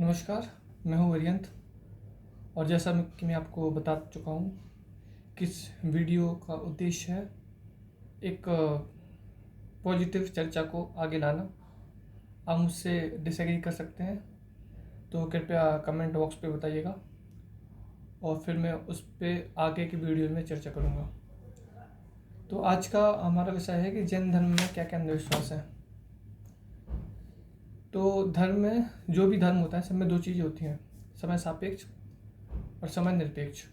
नमस्कार, मैं हूँ वेरियंत। और जैसा कि मैं आपको बता चुका हूँ कि इस वीडियो का उद्देश्य है एक पॉजिटिव चर्चा को आगे लाना। आप मुझसे डिसएग्री कर सकते हैं तो कृपया कमेंट बॉक्स पे बताइएगा और फिर मैं उस पर आगे की वीडियो में चर्चा करूँगा। तो आज का हमारा विषय है कि जैन धर्म में क्या क्या अंधविश्वास है। तो धर्म में जो भी धर्म होता है सब में दो चीज़ें होती हैं, समय सापेक्ष और समय निरपेक्ष।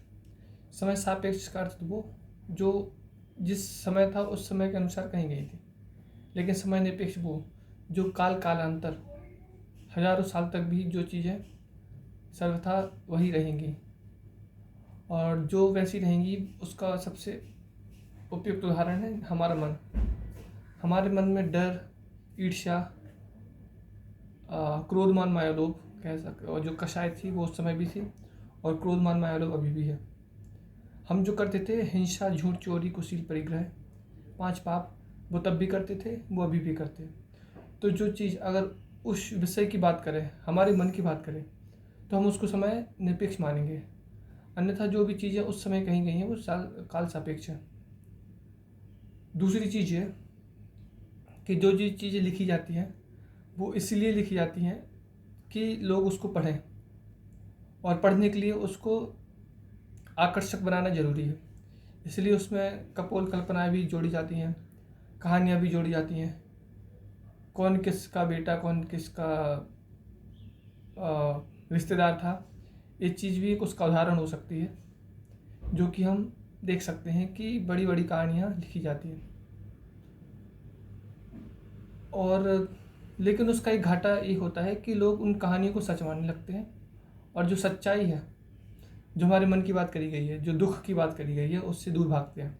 समय सापेक्ष का अर्थ वो जो जिस समय था उस समय के अनुसार कहीं गई थी, लेकिन समय निरपेक्ष वो जो कालांतर हजारों साल तक भी जो चीज़ें सर्वथा वही रहेंगी और जो वैसी रहेंगी उसका सबसे उपयुक्त उदाहरण है हमारा मन। हमारे मन में डर, ईर्ष्या, क्रोध, मान, माया, लोभ कह सकते, और जो कषाय थी वो उस समय भी थी और क्रोध, मान, माया, लोभ अभी भी है। हम जो करते थे हिंसा, झूठ, चोरी, कुशील, परिग्रह, 5 पाप, वो तब भी करते थे, वो अभी भी करते हैं। तो जो चीज़ अगर उस विषय की बात करें, हमारे मन की बात करें, तो हम उसको समय निरपेक्ष मानेंगे। अन्यथा जो भी चीज़ें उस समय कही गई हैं वो काल सापेक्ष है। दूसरी चीज़ ये कि जो चीज़ें लिखी जाती हैं वो इसलिए लिखी जाती हैं कि लोग उसको पढ़ें, और पढ़ने के लिए उसको आकर्षक बनाना ज़रूरी है। इसलिए उसमें कपोल कल्पनाएँ भी जोड़ी जाती हैं, कहानियाँ भी जोड़ी जाती हैं। कौन किसका बेटा, कौन किसका रिश्तेदार था, ये चीज़ भी एक उसका उदाहरण हो सकती है, जो कि हम देख सकते हैं कि बड़ी बड़ी कहानियाँ लिखी जाती हैं। और लेकिन उसका एक घाटा ये होता है कि लोग उन कहानियों को सच मानने लगते हैं, और जो सच्चाई है, जो हमारे मन की बात करी गई है, जो दुख की बात करी गई है, उससे दूर भागते हैं।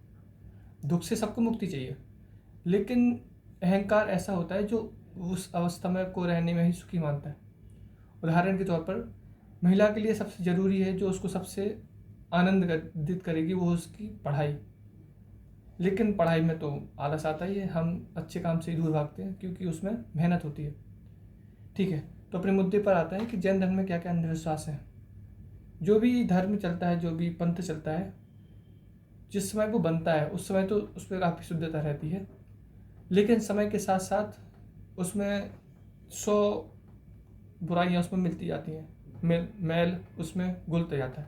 दुख से सबको मुक्ति चाहिए, लेकिन अहंकार ऐसा होता है जो उस अवस्था में को रहने में ही सुखी मानता है। उदाहरण के तौर पर महिला के लिए सबसे ज़रूरी है, जो उसको सबसे आनंदित करेगी, वो उसकी पढ़ाई। लेकिन पढ़ाई में तो आलस आता ही है, हम अच्छे काम से ही दूर भागते हैं क्योंकि उसमें मेहनत होती है। ठीक है, तो अपने मुद्दे पर आता है कि जैन धर्म में क्या क्या अंधविश्वास है। जो भी धर्म चलता है, जो भी पंथ चलता है, जिस समय वो बनता है उस समय तो उस पर काफ़ी शुद्धता रहती है, लेकिन समय के साथ साथ उसमें 100 बुराइयाँ उसमें मिलती जाती हैं, मैल उसमें घुलता जाता है।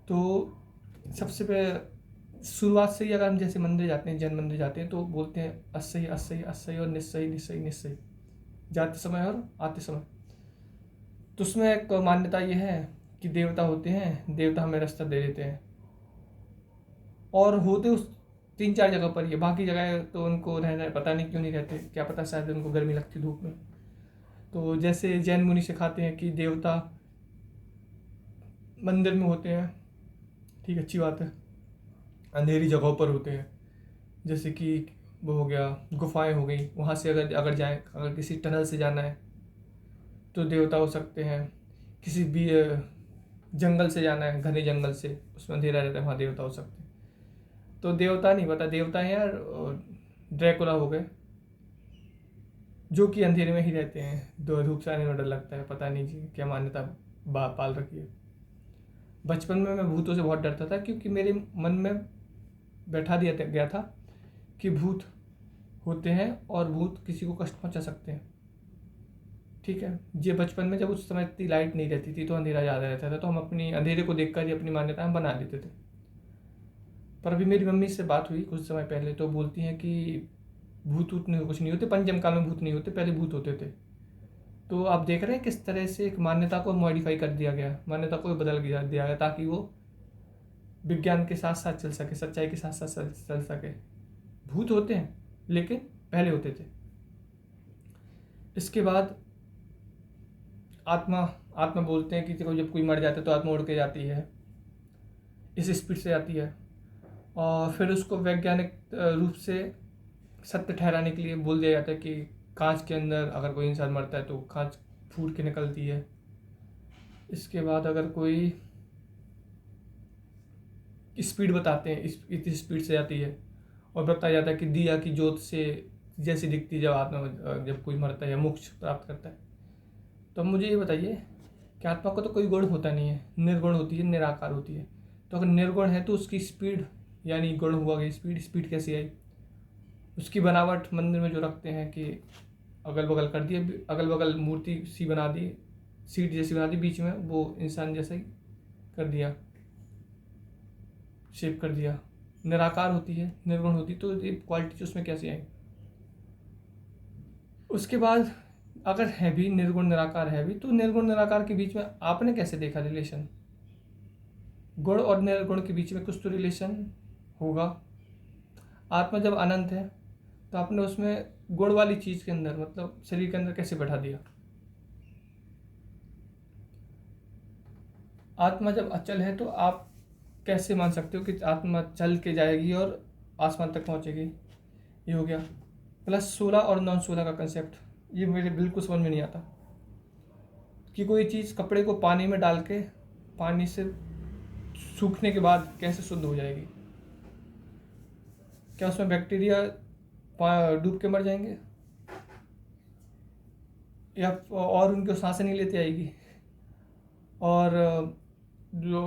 तो सबसे शुरुआत से ही अगर हम जैसे मंदिर जाते हैं, जैन मंदिर जाते हैं, तो बोलते हैं असह्य असह्य असह्य और निस्सही निस्सही निस्सही, जाते समय और आते समय। तो उसमें एक मान्यता ये है कि देवता होते हैं, देवता हमें रास्ता दे देते हैं, और होते उस 3-4 जगह पर ही है, बाकी जगह तो उनको रहना पता नहीं क्यों नहीं रहते, क्या पता शायद उनको गर्मी लगती धूप में। तो जैसे जैन मुनि सिखाते हैं कि देवता मंदिर में होते हैं, ठीक, अच्छी बात है, अंधेरी जगहों पर होते हैं, जैसे कि वो हो गया गुफाएं हो गई, वहाँ से अगर अगर जाए, अगर किसी टनल से जाना है तो देवता हो सकते हैं। किसी भी जंगल से जाना है, घने जंगल से, उसमें अंधेरा रहता है, वहाँ देवता हो सकते हैं। तो देवता नहीं पता, देवता है यार ड्रैकुला हो गए, जो कि अंधेरे में ही रहते हैं, दो धूप से आने में डर लगता है, पता नहीं जी क्या मान्यता पाल रखी है। बचपन में मैं भूतों से बहुत डरता था, क्योंकि मेरे मन में बैठा दिया गया था कि भूत होते हैं और भूत किसी को कष्ट पहुंचा सकते हैं। ठीक है, ये बचपन में जब उस समय इतनी लाइट नहीं रहती थी तो अंधेरा ज़्यादा रहता था, तो हम अपनी अंधेरे को देखकर ही अपनी मान्यता हम बना लेते थे। पर अभी मेरी मम्मी से बात हुई कुछ समय पहले, तो बोलती हैं कि भूत वूत नहीं, कुछ नहीं होते, पंचम काल में भूत नहीं होते, पहले भूत होते थे। तो आप देख रहे हैं किस तरह से एक मान्यता को मॉडिफाई कर दिया गया, मान्यता को बदल दिया गया, ताकि वो विज्ञान के साथ साथ चल सके, सच्चाई के साथ साथ चल सके। भूत होते हैं, लेकिन पहले होते थे। इसके बाद आत्मा, आत्मा बोलते हैं कि देखो जब कोई मर जाता है तो आत्मा उड़ के जाती है, इस स्पीड से जाती है, और फिर उसको वैज्ञानिक रूप से सत्य ठहराने के लिए बोल दिया जाता है कि कांच के अंदर अगर कोई इंसान मरता है तो कांच फूट के निकलती है। इसके बाद अगर कोई स्पीड बताते हैं, इतनी स्पीड से जाती है, और बताया जाता है कि दिया की जोत से जैसी दिखती है जब आत्मा, जब कोई मरता है या मोक्ष प्राप्त करता है। तो अब मुझे ये बताइए कि आत्मा का तो कोई गुण होता नहीं है, निर्गुण होती है, निराकार होती है। तो अगर निर्गुण है तो उसकी स्पीड, यानी गुण हुआ गई स्पीड कैसी आई? उसकी बनावट मंदिर में जो रखते हैं कि अगल बगल कर दिए, अगल बगल मूर्ति सी बना दी, सीट जैसी बना दी, बीच में वो इंसान जैसा ही कर दिया, शेप कर दिया। निराकार होती है, निर्गुण होती, तो ये क्वालिटी उसमें कैसे आई? उसके बाद अगर है भी निर्गुण निराकार है भी, तो निर्गुण निराकार के बीच में आपने कैसे देखा रिलेशन? गुण और निर्गुण के बीच में कुछ तो रिलेशन होगा। आत्मा जब अनंत है तो आपने उसमें गुण वाली चीज के अंदर, मतलब शरीर के अंदर कैसे बैठा दिया? आत्मा जब अचल है तो आप कैसे मान सकते हो कि आत्मा चल के जाएगी और आसमान तक पहुंचेगी? ये हो गया। प्लस 16 और नॉन 16 का कंसेप्ट, ये मेरे बिल्कुल समझ में नहीं आता कि कोई चीज़ कपड़े को पानी में डाल के पानी से सूखने के बाद कैसे शुद्ध हो जाएगी? क्या उसमें बैक्टीरिया डूब के मर जाएंगे, या और उनको सांसें नहीं लेती आएगी? और जो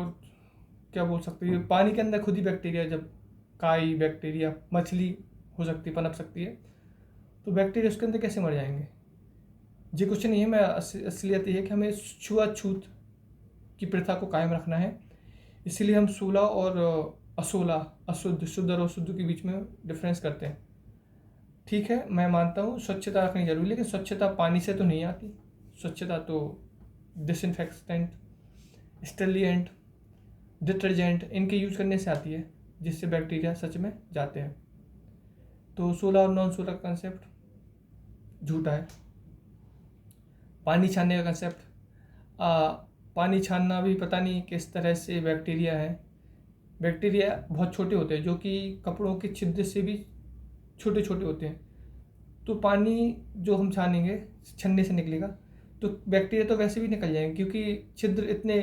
क्या बोल सकते हैं, पानी के अंदर खुद ही बैक्टीरिया, जब काई बैक्टीरिया मछली हो सकती है, पनप सकती है, तो बैक्टीरिया उसके अंदर कैसे मर जाएंगे? ये क्वेश्चन नहीं है, मैं असलियत ये है कि हमें छुआछूत की प्रथा को कायम रखना है, इसीलिए हम 16 और 16 अशुद्ध, शुद्ध और अशुद्ध के बीच में डिफरेंस करते हैं। ठीक है, मैं मानता हूँ स्वच्छता रखनी जरूरी, लेकिन स्वच्छता पानी से तो नहीं आती। स्वच्छता तो डिसइंफेक्टेंट, स्टर्लिएंट, डिटर्जेंट इनके यूज करने से आती है, जिससे बैक्टीरिया सच में जाते हैं। तो 16 और नॉन 16 का कंसेप्ट झूठा है। पानी छानने का कंसेप्ट, पानी छानना भी पता नहीं किस तरह से बैक्टीरिया है। बैक्टीरिया बहुत छोटे होते हैं, जो कि कपड़ों के छिद्र से भी छोटे छोटे होते हैं। तो पानी जो हम छानेंगे, छन्ने से निकलेगा, तो बैक्टीरिया तो वैसे भी निकल जाएंगे, क्योंकि छिद्र इतने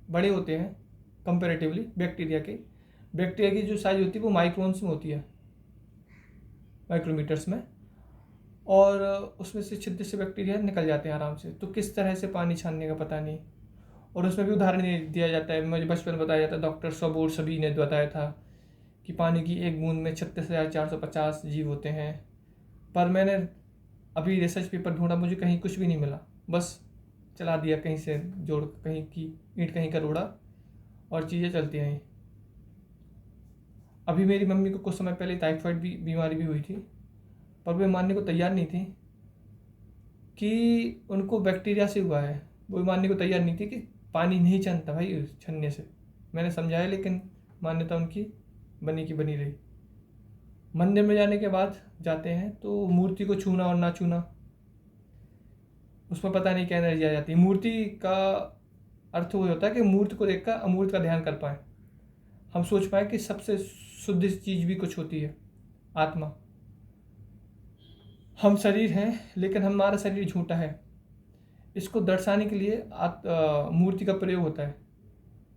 बड़े होते हैं कंपेरेटिवली बैक्टीरिया के। बैक्टीरिया की जो साइज होती है वो माइक्रोन्स में होती है, माइक्रोमीटर्स में, और उसमें से छिद्र से बैक्टीरिया निकल जाते हैं आराम से। तो किस तरह से पानी छानने का पता नहीं। और उसमें भी उदाहरण दिया जाता है, मुझे बचपन में बताया जाता है, डॉक्टर सबूर सभी ने बताया था कि पानी की एक बूंद में 36,450 जीव होते हैं। पर मैंने अभी रिसर्च पेपर ढूंढा, मुझे कहीं कुछ भी नहीं मिला, बस चला दिया कहीं से जोड़, कहीं की ईंट कहीं का रोड़ा, और चीज़ें चलती रहीं। अभी मेरी मम्मी को कुछ समय पहले टाइफाइड भी बीमारी भी हुई थी, पर वे मानने को तैयार नहीं थी कि उनको बैक्टीरिया से हुआ है। वो मानने को तैयार नहीं थी कि पानी नहीं छनता भाई छनने से। मैंने समझाया, लेकिन मान्यता उनकी बनी की बनी रही। मंदिर में जाने के बाद जाते हैं तो मूर्ति को छूना और ना छूना, उसमें पता नहीं क्या एनर्जी आ जाती है। मूर्ति का अर्थ वो होता है कि मूर्ति को देखकर अमूर्त का ध्यान कर पाए, हम सोच पाए कि सबसे शुद्ध चीज भी कुछ होती है, आत्मा। हम शरीर हैं, लेकिन हमारा शरीर झूठा है, इसको दर्शाने के लिए मूर्ति का प्रयोग होता है।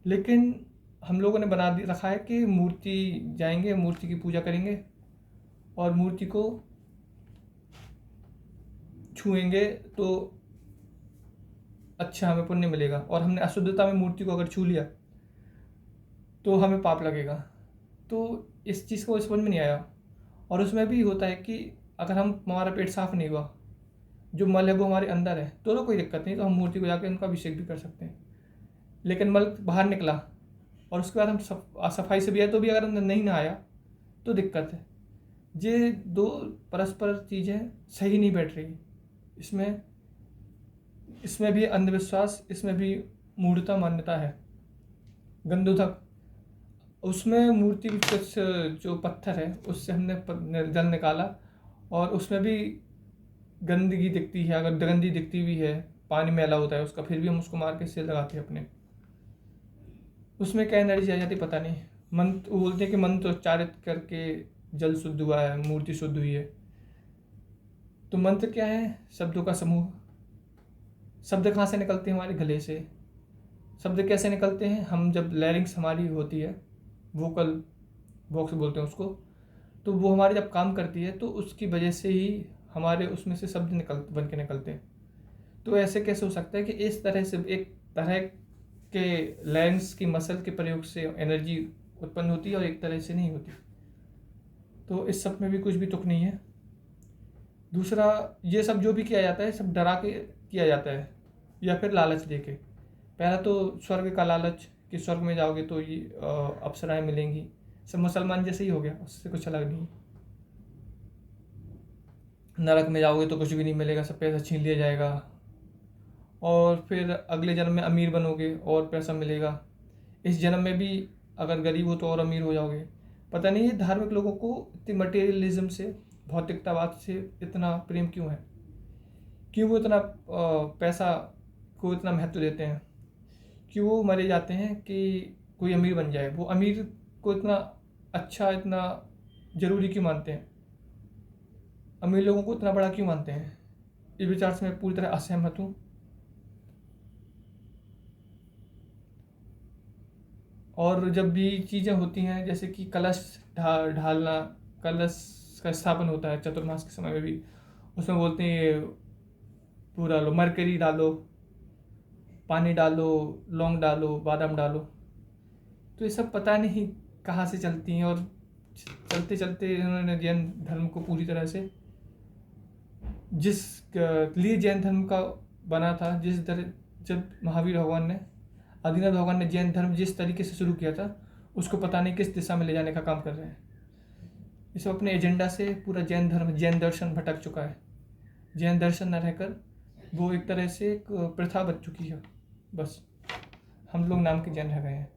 लेकिन हम लोगों ने बना रखा है कि मूर्ति जाएंगे, मूर्ति की पूजा करेंगे और मूर्ति को छुएंगे तो अच्छा हमें पुण्य मिलेगा, और हमने अशुद्धता में मूर्ति को अगर छू लिया तो हमें पाप लगेगा। तो इस चीज़ को समझ में नहीं आया। और उसमें भी होता है कि अगर हमारा पेट साफ नहीं हुआ, जो मल है वो हमारे अंदर है, तो कोई दिक्कत नहीं, तो हम मूर्ति को जाकर उनका अभिषेक भी कर सकते हैं। लेकिन मल बाहर निकला और उसके बाद हम सफाई से भी आए तो भी अगर अंदर नहीं ना आया तो दिक्कत है। ये दो परस्पर चीज़ें सही नहीं बैठ रही। इसमें भी अंधविश्वास, इसमें भी मूढ़ता मान्यता है। गंधोदक, उसमें मूर्ति कुछ जो पत्थर है उससे हमने जल निकाला और उसमें भी गंदगी दिखती है, अगर गंदी दिखती भी है, पानी मैला होता है उसका, फिर भी हम उसको मार के सिर लगाते हैं अपने। उसमें क्या एनर्जी आ जाती पता नहीं। मंत्र बोलते हैं कि मंत्र उच्चारित करके जल शुद्ध हुआ है, मूर्ति शुद्ध हुई है। तो मंत्र क्या है? शब्दों का समूह। शब्द कहाँ से निकलते हैं? हमारे गले से। शब्द कैसे निकलते हैं? हम जब लैरिंग्स हमारी होती है, वोकल बॉक्स बोलते हैं उसको, तो वो हमारी जब काम करती है तो उसकी वजह से ही हमारे उसमें से शब्द बन के निकलते हैं। तो ऐसे कैसे हो सकता है कि इस तरह से एक तरह के लेंस की मसल के प्रयोग से एनर्जी उत्पन्न होती है और एक तरह से नहीं होती? तो इस सब में भी कुछ भी तुक नहीं है। दूसरा, ये सब जो भी किया जाता है सब डरा के किया जाता है या फिर लालच दे के। पहला तो स्वर्ग का लालच कि स्वर्ग में जाओगे तो ये अप्सराएं मिलेंगी, सब मुसलमान जैसे ही हो गया, उससे कुछ अलग नहीं। नरक में जाओगे तो कुछ भी नहीं मिलेगा, सब पैसा छीन लिया जाएगा। और फिर अगले जन्म में अमीर बनोगे और पैसा मिलेगा। इस जन्म में भी अगर गरीब हो तो और अमीर हो जाओगे। पता नहीं ये धार्मिक लोगों को इतनी मटेरियलिज्म से, भौतिकतावाद से इतना प्रेम क्यों है? क्यों वो इतना पैसा को इतना महत्व देते हैं? क्यों वो मरे जाते हैं कि कोई अमीर बन जाए? वो अमीर को इतना अच्छा, इतना ज़रूरी क्यों मानते हैं? अमीर लोगों को इतना बड़ा क्यों मानते हैं? इस विचार से मैं पूरी तरह असहमत हूँ। और जब भी चीज़ें होती हैं जैसे कि कलश ढालना, कलश का स्थापन होता है चतुर्मास के समय में भी, उसमें बोलते हैं पूरा लो, मरकरी डालो, पानी डालो, लौंग डालो, बादाम डालो। तो ये सब पता नहीं कहाँ से चलती हैं। और चलते चलते इन्होंने जैन धर्म को पूरी तरह से, जिस लिए जैन धर्म का बना था, जिस तरह जब महावीर भगवान ने, आदिनाथ भगवान ने जैन धर्म जिस तरीके से शुरू किया था, उसको पता नहीं किस दिशा में ले जाने का काम कर रहे हैं। इस अपने एजेंडा से पूरा जैन धर्म, जैन दर्शन भटक चुका है। जैन दर्शन न रहकर वो एक तरह से एक प्रथा बन चुकी है। बस हम लोग नाम के जैन रह गए हैं।